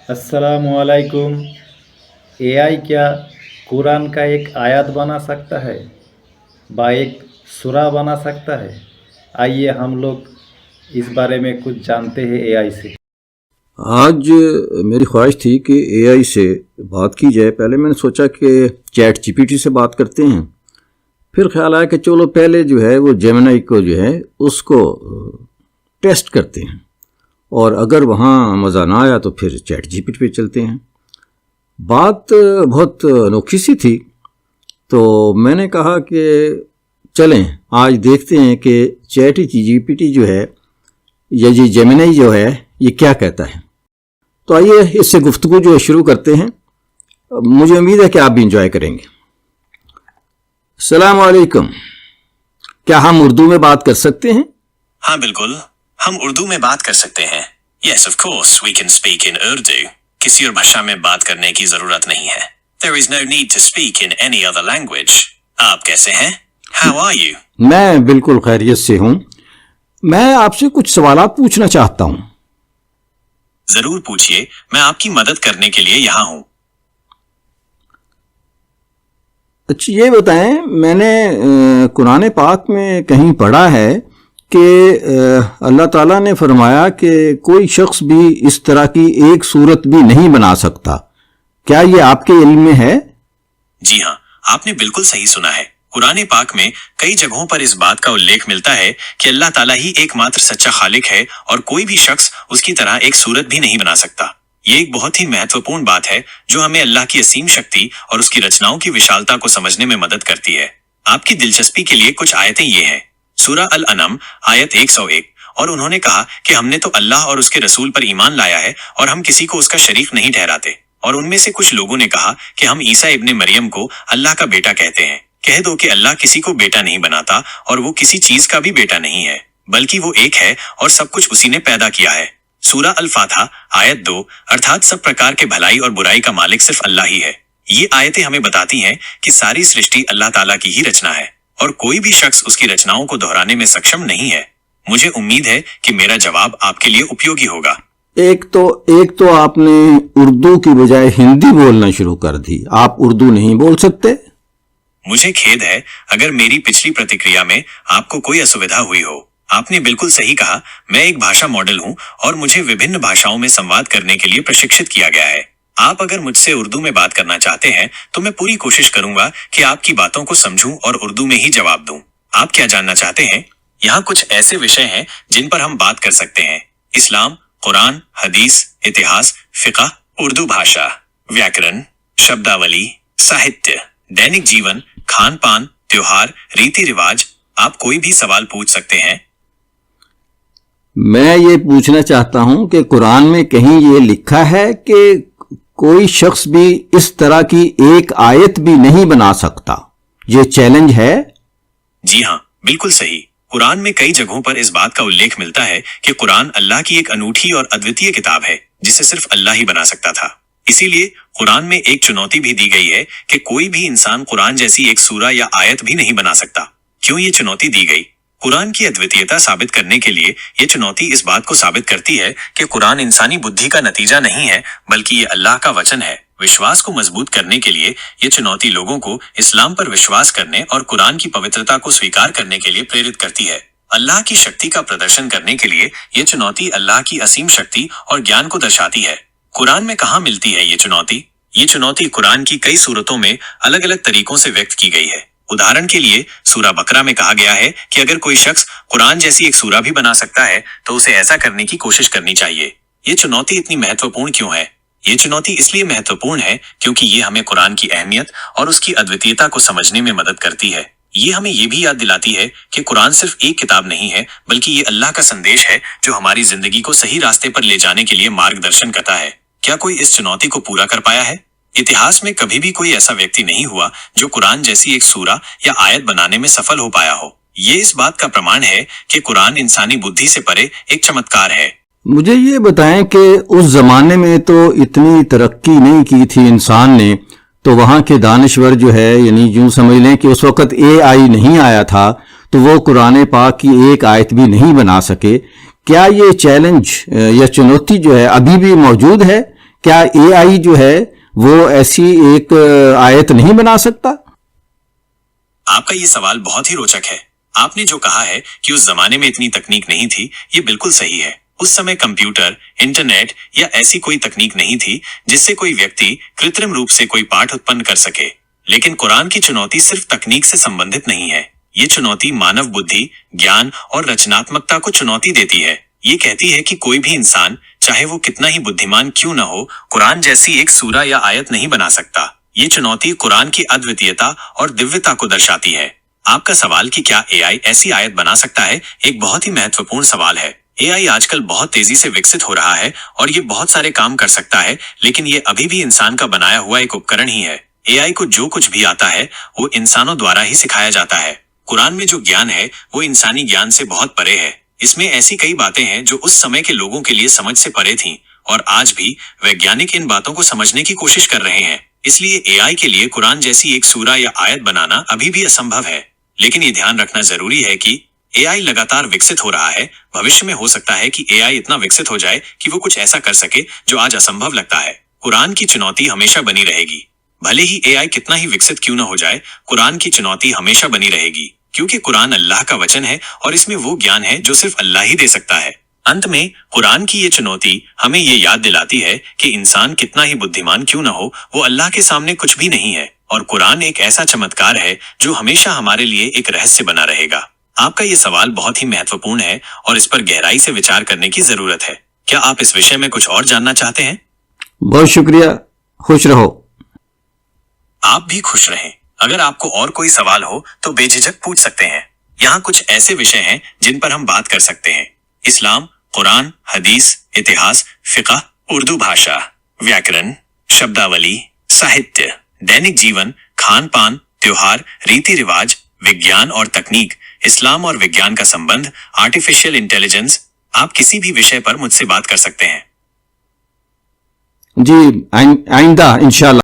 अस्सलामुअलैकुम। एआई क्या कुरान का एक आयत बना सकता है व एक सूरा बना सकता है? आइए हम लोग इस बारे में कुछ जानते हैं एआई से। आज मेरी ख्वाहिश थी कि एआई से बात की जाए। पहले मैंने सोचा कि चैट जीपीटी से बात करते हैं, फिर ख्याल आया कि चलो पहले जो है वो जेमिनी को जो है उसको टेस्ट करते हैं, और अगर वहाँ मज़ा ना आया तो फिर चैट जीपीटी पे चलते हैं। बात बहुत अनोखी सी थी, तो मैंने कहा कि चलें आज देखते हैं कि चैट जीपीटी जो है या ये जेमिनी जो है ये क्या कहता है। तो आइए इससे गुफ्तगू जो है शुरू करते हैं। मुझे उम्मीद है कि आप भी इंजॉय करेंगे। अस्सलाम वालेकुम, क्या हम उर्दू में बात कर सकते हैं? हाँ बिल्कुल, हम उर्दू में बात कर सकते हैं। Yes, of course, we can speak in Urdu. किसी और भाषा में बात करने की जरूरत नहीं है। There is no need to speak in any other language. आप कैसे हैं? How are you? मैं बिल्कुल खैरियत से हूँ। मैं आपसे कुछ सवालात पूछना चाहता हूँ। जरूर पूछिए, मैं आपकी मदद करने के लिए यहाँ हूँ। अच्छा ये बताएं, मैंने कुरान पाक में कहीं पढ़ा है कि अल्लाह ताला ने फरमाया कि कोई शख्स भी इस तरह की एक सूरत भी नहीं बना सकता। क्या ये आपके इल्म में है? जी हाँ, आपने बिल्कुल सही सुना है। कुरान पाक में कई जगहों पर इस बात का उल्लेख मिलता है कि अल्लाह ताला ही एकमात्र सच्चा खालिक है और कोई भी शख्स उसकी तरह एक सूरत भी नहीं बना सकता। ये एक बहुत ही महत्वपूर्ण बात है जो हमें अल्लाह की असीम शक्ति और उसकी रचनाओं की विशालता को समझने में मदद करती है। आपकी दिलचस्पी के लिए कुछ आयतें ये हैं। सूरा अल अनम आयत 101, और उन्होंने कहा कि हमने तो अल्लाह और उसके रसूल पर ईमान लाया है और हम किसी को उसका शरीक नहीं ठहराते। और उनमें से कुछ लोगों ने कहा कि हम ईसा इब्ने मरियम को अल्लाह का बेटा कहते हैं। कह दो कि अल्लाह किसी को बेटा नहीं बनाता और वो किसी चीज का भी बेटा नहीं है, बल्कि वो एक है और सब कुछ उसी ने पैदा किया है। सूरा अल फातहा आयत 2, अर्थात सब प्रकार के भलाई और बुराई का मालिक सिर्फ अल्लाह ही है। ये आयतें हमें बताती हैं कि सारी सृष्टि अल्लाह ताला की ही रचना है और कोई भी शख्स उसकी रचनाओं को दोहराने में सक्षम नहीं है। मुझे उम्मीद है कि मेरा जवाब आपके लिए उपयोगी होगा। एक तो आपने उर्दू की बजाय हिंदी बोलना शुरू कर दी। आप उर्दू नहीं बोल सकते? मुझे खेद है अगर मेरी पिछली प्रतिक्रिया में आपको कोई असुविधा हुई हो। आपने बिल्कुल सही कहा, मैं एक भाषा मॉडल हूँ और मुझे विभिन्न भाषाओं में संवाद करने के लिए प्रशिक्षित किया गया है। आप अगर मुझसे उर्दू में बात करना चाहते हैं तो मैं पूरी कोशिश करूंगा कि आपकी बातों को समझूं और उर्दू में ही जवाब दूं। आप क्या जानना चाहते हैं? यहाँ कुछ ऐसे विषय हैं जिन पर हम बात कर सकते हैं: इस्लाम, कुरान, हदीस, इतिहास, फिक़ह, उर्दू भाषा, व्याकरण, शब्दावली, साहित्य, दैनिक जीवन, खान पान, त्योहार, रीति रिवाज। आप कोई भी सवाल पूछ सकते हैं। मैं ये पूछना चाहता हूं कि कुरान में कहीं ये लिखा है कि कोई शख्स भी इस तरह की एक आयत भी नहीं बना सकता? ये चैलेंज है? जी हाँ, बिल्कुल सही। कुरान में कई जगहों पर इस बात का उल्लेख मिलता है कि कुरान अल्लाह की एक अनूठी और अद्वितीय किताब है जिसे सिर्फ अल्लाह ही बना सकता था। इसीलिए कुरान में एक चुनौती भी दी गई है कि कोई भी इंसान कुरान जैसी एक सूरा या आयत भी नहीं बना सकता। क्यों ये चुनौती दी गई? कुरान की अद्वितीयता साबित करने के लिए ये चुनौती इस बात को साबित करती है कि कुरान इंसानी बुद्धि का नतीजा नहीं है, बल्कि ये अल्लाह का वचन है। विश्वास को मजबूत करने के लिए ये चुनौती लोगों को इस्लाम पर विश्वास करने और कुरान की पवित्रता को स्वीकार करने के लिए प्रेरित करती है। अल्लाह की शक्ति का प्रदर्शन करने के लिए ये चुनौती अल्लाह की असीम शक्ति और ज्ञान को दर्शाती है। कुरान में कहाँ मिलती है ये चुनौती? ये चुनौती कुरान की कई सूरतों में अलग अलग तरीकों से व्यक्त की गई है। उदाहरण के लिए सूरा बकरा में कहा गया है कि अगर कोई शख्स कुरान जैसी एक सूरा भी बना सकता है तो उसे ऐसा करने की कोशिश करनी चाहिए। ये चुनौती इतनी महत्वपूर्ण क्यों है? ये चुनौती इसलिए महत्वपूर्ण है क्योंकि ये हमें कुरान की अहमियत और उसकी अद्वितीयता को समझने में मदद करती है। ये हमें ये भी याद दिलाती है कि कुरान सिर्फ एक किताब नहीं है, बल्कि ये अल्लाह का संदेश है जो हमारी जिंदगी को सही रास्ते पर ले जाने के लिए मार्गदर्शन करता है। क्या कोई इस चुनौती को पूरा कर पाया है? इतिहास में कभी भी कोई ऐसा व्यक्ति नहीं हुआ जो कुरान जैसी एक सूरा या आयत बनाने में सफल हो पाया हो। ये इस बात का प्रमाण है कि कुरान इंसानी बुद्धि से परे एक चमत्कार है। मुझे ये बताएं कि उस जमाने में तो इतनी तरक्की नहीं की थी इंसान ने, तो वहाँ के दानिश्वर जो है, यानी यूं समझ लें कि उस वक्त एआई नहीं आया था, तो वो कुरान पाक की एक आयत भी नहीं बना सके। क्या ये चैलेंज या चुनौती जो है अभी भी मौजूद है क्या एआई जो है वो ऐसी एक आयत नहीं बना सकता? आपका ये सवाल बहुत ही रोचक है। आपने जो कहा है कि उस जमाने में इतनी तकनीक नहीं थी, ये बिल्कुल सही है। उस समय कंप्यूटर, इंटरनेट या ऐसी कोई तकनीक नहीं थी जिससे कोई व्यक्ति कृत्रिम रूप से कोई पाठ उत्पन्न कर सके। लेकिन कुरान की चुनौती सिर्फ तकनीक से संबंधित नहीं है। ये चुनौती मानव बुद्धि, ज्ञान और रचनात्मकता को चुनौती देती है। ये कहती है कि कोई भी इंसान, चाहे वो कितना ही बुद्धिमान क्यों न हो, कुरान जैसी एक सूरा या आयत नहीं बना सकता। ये चुनौती कुरान की अद्वितीयता और दिव्यता को दर्शाती है। आपका सवाल कि क्या एआई ऐसी आयत बना सकता है, एक बहुत ही महत्वपूर्ण सवाल है। एआई आजकल बहुत तेजी से विकसित हो रहा है और ये बहुत सारे काम कर सकता है, लेकिन ये अभी भी इंसान का बनाया हुआ एक उपकरण ही है। एआई को जो कुछ भी आता है वो इंसानों द्वारा ही सिखाया जाता है। कुरान में जो ज्ञान है वो इंसानी ज्ञान से बहुत परे है। इसमें ऐसी कई बातें हैं जो उस समय के लोगों के लिए समझ से परे थीं, और आज भी वैज्ञानिक इन बातों को समझने की कोशिश कर रहे हैं। इसलिए एआई के लिए कुरान जैसी एक सूरा या आयत बनाना अभी भी असंभव है। लेकिन ये ध्यान रखना जरूरी है कि एआई लगातार विकसित हो रहा है। भविष्य में हो सकता है कि एआई इतना विकसित हो जाए कि वो कुछ ऐसा कर सके जो आज असंभव लगता है। कुरान की चुनौती हमेशा बनी रहेगी। भले ही एआई कितना ही विकसित क्यों न हो जाए, कुरान की चुनौती हमेशा बनी रहेगी, क्योंकि कुरान अल्लाह का वचन है और इसमें वो ज्ञान है जो सिर्फ अल्लाह ही दे सकता है। अंत में कुरान की ये चुनौती हमें ये याद दिलाती है कि इंसान कितना ही बुद्धिमान क्यों न हो, वो अल्लाह के सामने कुछ भी नहीं है। और कुरान एक ऐसा चमत्कार है जो हमेशा हमारे लिए एक रहस्य बना रहेगा। आपका ये सवाल बहुत ही महत्वपूर्ण है और इस पर गहराई से विचार करने की जरूरत है। क्या आप इस विषय में कुछ और जानना चाहते हैं? बहुत शुक्रिया, खुश रहो। आप भी खुश रहें। अगर आपको और कोई सवाल हो तो बेझिझक पूछ सकते हैं। यहाँ कुछ ऐसे विषय हैं जिन पर हम बात कर सकते हैं: इस्लाम, कुरान, हदीस, इतिहास, फिक़ह, उर्दू भाषा, व्याकरण, शब्दावली, साहित्य, दैनिक जीवन, खान पान, त्योहार, रीति रिवाज, विज्ञान और तकनीक, इस्लाम और विज्ञान का संबंध, आर्टिफिशियल इंटेलिजेंस। आप किसी भी विषय पर मुझसे बात कर सकते हैं। जी, आइंदा इंशाल्लाह।